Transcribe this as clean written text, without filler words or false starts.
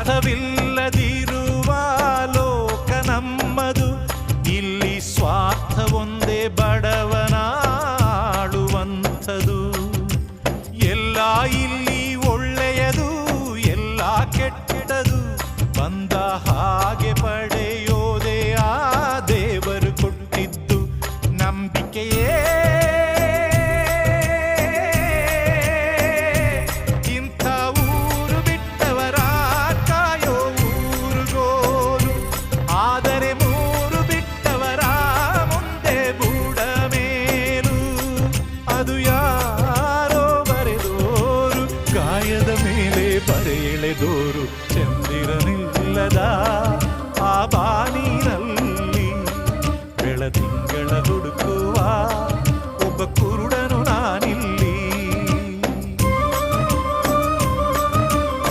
ಸ್ವಾರ್ಥವಿಲ್ಲದಿರುವ ಲೋಕ ನಮ್ಮದು, ಇಲ್ಲಿ ಸ್ವಾರ್ಥವೊಂದೇ ಬಡವನಾಳುವಂಥದು. ಎಲ್ಲ ಇಲ್ಲಿ ಒಳ್ಳೆಯದು, ಎಲ್ಲ ಕೆಟ್ಟದು, ಬಂದ ಹಾಗೆ ಪಡೆಯೋದೇ ಆ ದೇವರು ಕೊಟ್ಟಿದ್ದು ನಂಬಿಕೆಯೇ. ಇಂಥ ಊರು ಬಿಟ್ಟವರ ಕಾಯೋ ಊರುಗೋಲು, ಆದರೆ ಮೂರು ಬಿಟ್ಟವರ ಮುಂದೆ ಬೂಡ ಮೇಲು. ಅದು ಯಾರೋ ಬರೆದೋರು, ಗಾಯದ ಮೇಲೆ ಬರೆಳೆದೋರು, ಚಂದಿರನಿಲ್ಲದ ಆ ಬಾನಿನಲ್ಲಿ ಬೆಳದಿಂಗಳ ಹುಡುಕು